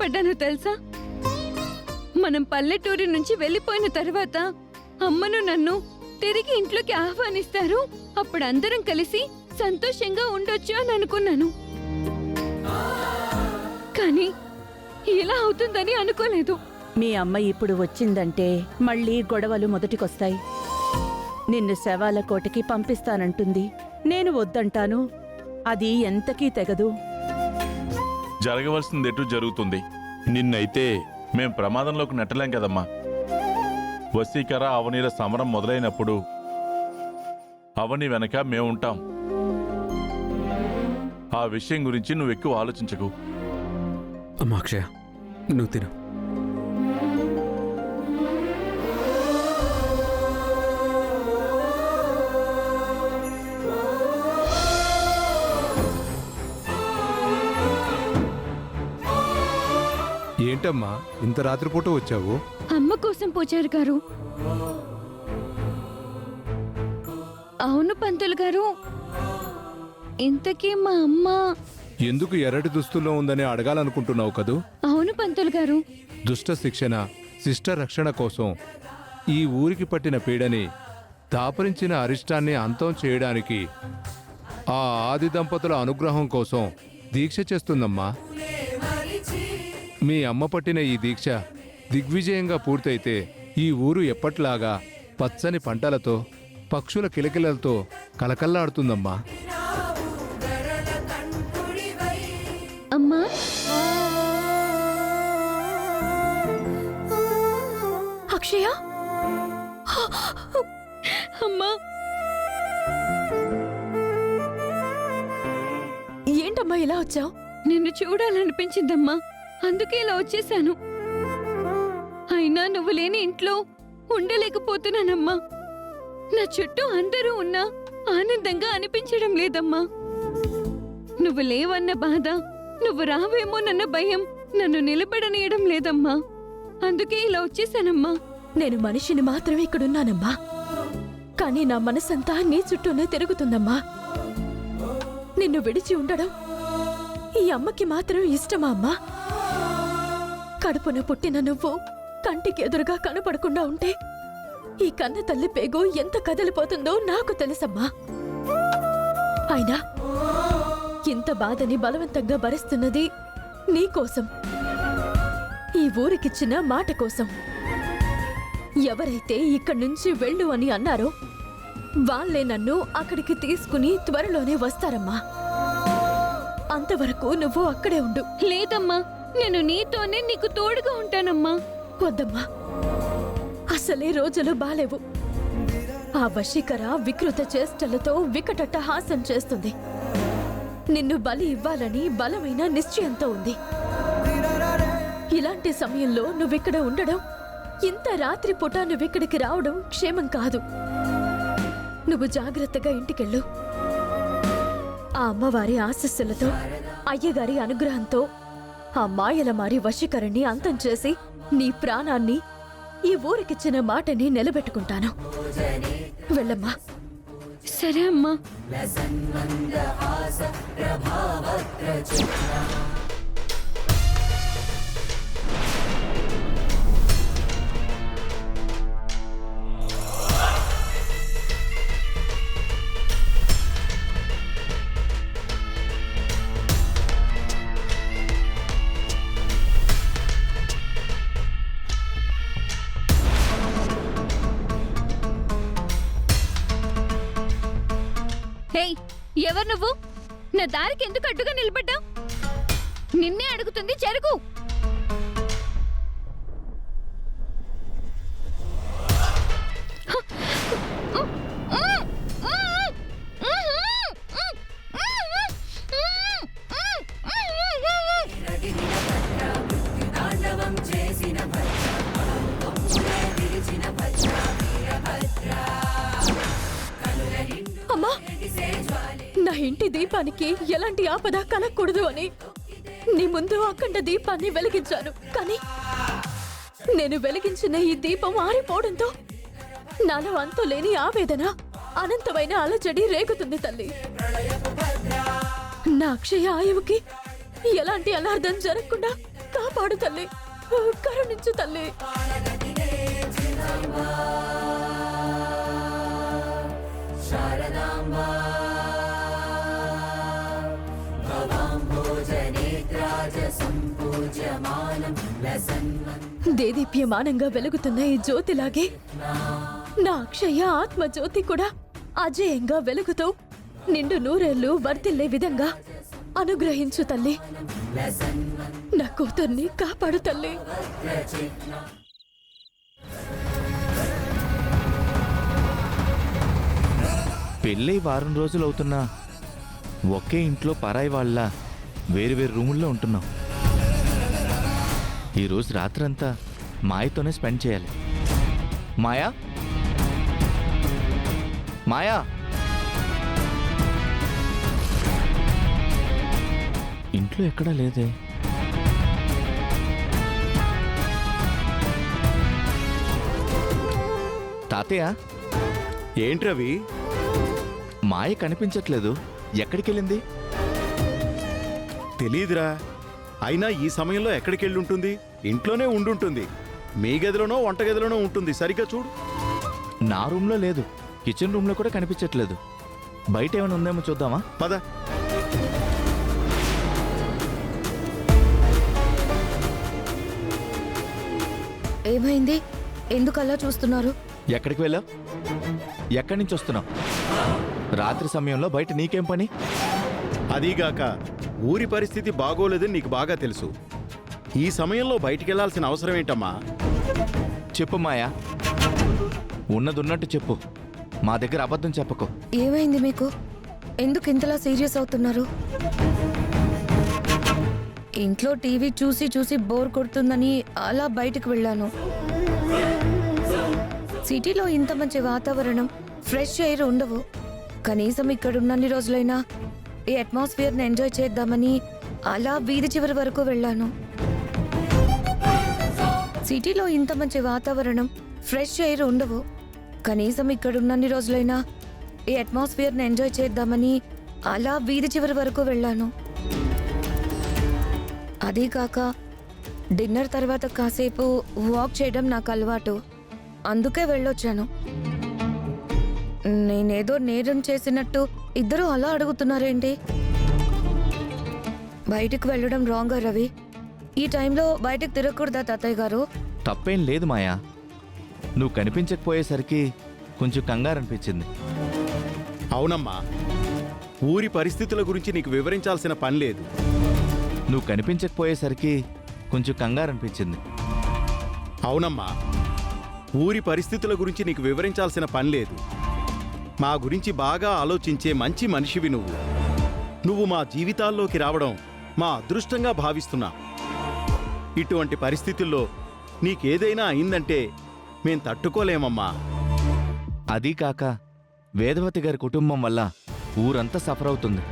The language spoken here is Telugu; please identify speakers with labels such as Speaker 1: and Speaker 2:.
Speaker 1: బాధపడ్డానో తెలుసా? మనం పల్లెటూరి నుంచి వెళ్ళిపోయిన తర్వాత అమ్మను నన్ను తిరిగి ఇంట్లోకి ఆహ్వానిస్తారు, అప్పుడు అందరం కలిసి సంతోషంగా ఉండొచ్చు అని అనుకున్నాను. కానీ ఇలా అవుతుందని అనుకోలేదు.
Speaker 2: మీ అమ్మ ఇప్పుడు వచ్చిందంటే మళ్ళీ గొడవలు మొదటికొస్తాయి. నిన్ను శవాల కోటకి పంపిస్తానంటుంది. నేను వద్దంటాను. అది ఎంతకీ తెగదు.
Speaker 3: జరగవలసింది ఎటు జరుగుతుంది. నిన్నైతే మేం ప్రమాదంలోకి నెట్టలేం కదమ్మా. వశీకర అవనీల సమరం మొదలైనప్పుడు అవని వెనక మేముంటాం. ఆ విషయం గురించి నువ్వు ఎక్కువ ఆలోచించకు.
Speaker 4: అమ్మా అక్షయ, నువ్వు తిను.
Speaker 5: ఏంటమ్మా ఇంత రాత్రిపూట వచ్చావు?
Speaker 1: అమ్మ కోసం పూజారి గారు. అవును పంతులు గారు, ఇంతకీ మా అమ్మ
Speaker 5: ఎందుకు ఎర్రటి దుస్తుల్లో ఉందని అడగాలనుకుంటున్నావు కదూ?
Speaker 1: అవును పంతులు గారు.
Speaker 5: దుష్ట శిక్షణ, శిష్ట రక్షణ కోసం ఈ ఊరికి పట్టిన పీడని, దాపరించిన అరిష్టాన్ని అంతం చేయడానికి ఆ ఆది దంపతుల అనుగ్రహం కోసం దీక్ష చేస్తుందమ్మా. మీ అమ్మ పట్టిన ఈ దీక్ష దిగ్విజయంగా పూర్తయితే ఈ ఊరు ఎప్పట్లాగా పచ్చని పంటలతో, పక్షుల కిలకిలలతో కలకల్లాడుతుందమ్మా.
Speaker 1: అమ్మా,
Speaker 6: అక్షయ,
Speaker 1: అమ్మా,
Speaker 6: ఏంటమ్మా ఇలా వచ్చావు?
Speaker 1: నిన్ను చూడాలనిపించిందమ్మా, అందుకే ఇలా వచ్చేసాను. అయినా నువ్వు లేని ఇంట్లో ఉండలేకపోతున్నానమ్మా. నా చుట్టూ అందరూ ఉన్నా ఆనందంగా అనిపించడం లేదమ్మా. నువ్వు లేవన్న బాధ, నువ్వు రావేమోనన్న భయం నన్ను నిలబడనీయడం లేదమ్మా. అందుకే ఇలా వచ్చేసానమ్మా.
Speaker 6: నేను మనిషిని మాత్రమే ఇక్కడున్నానమ్మా, కానీ నా మనసంతా నీ చుట్టూనే తిరుగుతుందమ్మా. నిన్ను విడిచి ఉండడం ఈ అమ్మకి మాత్రం ఇష్టమా అమ్మా? కడుపున పుట్టిన నువ్వు కంటికి ఎదురుగా కనపడకుండా ఉంటే ఈ కన్న తల్లి పేగు ఎంత కదిలిపోతుందో నాకు తెలుసమ్మా. అయినా ఇంత బాధని బలవంతంగా భరిస్తున్నది నీకోసం, ఈ ఊరికిచ్చిన మాట కోసం. ఎవరైతే ఇక్కడి నుంచి వెళ్ళు అని అన్నారో వాళ్ళే నన్ను అక్కడికి తీసుకుని త్వరలోనే వస్తారమ్మా. అంతవరకు నువ్వు అక్కడే ఉండు.
Speaker 1: లేదమ్మా, నేను నీతోనే నీకు తోడుగా ఉంటానమ్మా.
Speaker 6: వద్దమ్మా, అసలే రోజులు బాలేవు. ఆ వశీకర వికృత చేష్టలతో వికటట్టహాసం చేస్తుంది. నిన్ను బలి ఇవ్వాలని బలమైన నిశ్చయంతో ఉంది. ఇలాంటి సమయంలో నువ్విక్కడ ఉండడం, ఇంత రాత్రి పూట నువ్విక్కడికి రావడం క్షేమం కాదు. నువ్వు జాగ్రత్తగా ఇంటికెళ్ళు. ఆ అమ్మవారి ఆశస్సులతో, అయ్యగారి అనుగ్రహంతో ఆ మాయల మారి వశీకరణి అంతం చేసి నీ ప్రాణాన్ని, ఈ ఊరికిచ్చిన మాటని నిలబెట్టుకుంటాను. వెళ్ళమ్మా.
Speaker 1: సరే అమ్మా. ఎవరు నువ్వు? నా దారికి ఎందుకు అడ్డుగా నిలబడ్డావు? నిన్నే అడుగుతుంది, చెరుకు.
Speaker 6: అమ్మా, నా ఇంటి దీపానికి ఎలాంటి ఆపద కలగకూడదు అని నీ ముందు అఖండ దీపాన్ని వెలిగించాను. కానీ నేను వెలిగించిన ఈ దీపం ఆరిపోవడంతో నాలో అంతులేని ఆవేదన, అనంతమైన అలజడి రేగుతుంది తల్లి. నా అక్షయ ఆయువుకి ఎలాంటి అనార్థం జరగకుండా కాపాడు తల్లి, కరుణించు తల్లి. దేదీప్యమానంగా వెలుగుతున్న ఈ జ్యోతిలాగే నా అక్షయ ఆత్మ జ్యోతి కూడా అజేయంగా వెలుగుతూ నిండు నూరేళ్లు వర్తిల్లే విధంగా అనుగ్రహించు తల్లి. నా కూతుర్ని కాపాడు తల్లి.
Speaker 7: పెళ్ళై వారం రోజులు అవుతున్నా ఒకే ఇంట్లో పరాయి వాళ్ళ వేరు రూముల్లో ఉంటున్నాం. ఈరోజు రాత్రంతా మాయతోనే స్పెండ్ చేయాలి. మాయా, మాయా, ఇంట్లో ఎక్కడా లేదే. తాతయ్య,
Speaker 8: ఏంట్రవి?
Speaker 7: మాయ కనిపించట్లేదు, ఎక్కడికెళ్ళింది?
Speaker 8: తెలీదురా. అయినా ఈ సమయంలో ఎక్కడికెళ్ళుంటుంది? ఇంట్లోనే ఉండుంటుంది. మీ గదిలోనో వంటగదిలోనో ఉంటుంది. సరిగ్గా చూడు.
Speaker 7: నా రూమ్లో లేదు, కిచెన్ రూమ్లో కూడా కనిపించట్లేదు. బయట ఏమైనా ఉందేమో చూద్దామా?
Speaker 8: పద.
Speaker 9: ఏమైంది? ఎందుకు అలా చూస్తున్నారు?
Speaker 7: ఎక్కడికి వెళ్ళావు? ఎక్కడి నుంచి వస్తున్నావు? రాత్రి సమయంలో బయట నీకేం పని?
Speaker 8: అదీగాక ఊరి పరిస్థితి బాగోలేదని నీకు బాగా తెలుసు. ఈ సమయంలో బయటికెళ్లాల్సిన అవసరం ఏంటమ్మా?
Speaker 7: చెప్పు మాయా, ఉన్నదున్నట్టు చెప్పు. మా దగ్గర అబద్ధం చెప్పకు.
Speaker 9: ఏమైంది మీకు? ఎందుకు ఇంతలా సీరియస్ అవుతున్నారు? ఇంట్లో టీవీ చూసి చూసి బోర్ కొడుతుందని అలా బయటకు వెళ్ళాను. సిటీలో ఇంత మంచి వాతావరణం, ఫ్రెష్ ఎయిర్ ఉండవు. కనీసం ఇక్కడున్నన్ని రోజులైనా ఈ అట్మాస్ఫియర్ని ఎంజాయ్ చేద్దామని అలా వీధి చివరి వరకు వెళ్ళాను. సిటీలో ఇంత మంచి వాతావరణం, ఫ్రెష్ ఎయిర్ ఉండవు. కనీసం ఇక్కడున్నన్ని రోజులైనా ఈ అట్మాస్ఫియర్ని ఎంజాయ్ చేద్దామని అలా వీధి చివరి వరకు వెళ్ళాను. అదీ కాక డిన్నర్ తర్వాత కాసేపు వాక్ చేయడం నాకు అలవాటు. అందుకే వెళ్ళొచ్చాను. నేనేదో నేరం చేసినట్టు ఇద్దరు అలా అడుగుతున్నారేంటి? బయటికి వెళ్ళడం రాంగా రవి? ఈ టైంలో బయటకు తిరగకూడదా తాతయ్య గారు?
Speaker 7: తప్పేం లేదు మాయా, నువ్వు కనిపించకపోయేసరికి కొంచెం కంగారు అనిపించింది.
Speaker 8: అవునమ్మా, ఊరి పరిస్థితుల గురించి నీకు వివరించాల్సిన పని లేదు.
Speaker 7: నువ్వు కనిపించకపోయేసరికి కొంచెం కంగారు అనిపించింది.
Speaker 8: అవునమ్మా, ఊరి పరిస్థితుల గురించి నీకు వివరించాల్సిన పని లేదు. మా గురించి బాగా ఆలోచించే మంచి మనిషివి నువ్వు. నువ్వు మా జీవితాల్లోకి రావడం మా అదృష్టంగా భావిస్తున్నా. ఇటువంటి పరిస్థితుల్లో నీకేదైనా అయిందంటే మేం తట్టుకోలేమమ్మా.
Speaker 7: అదీ కాక వేదవతి గారి కుటుంబం వల్ల ఊరంతా సఫర్ అవుతుంది.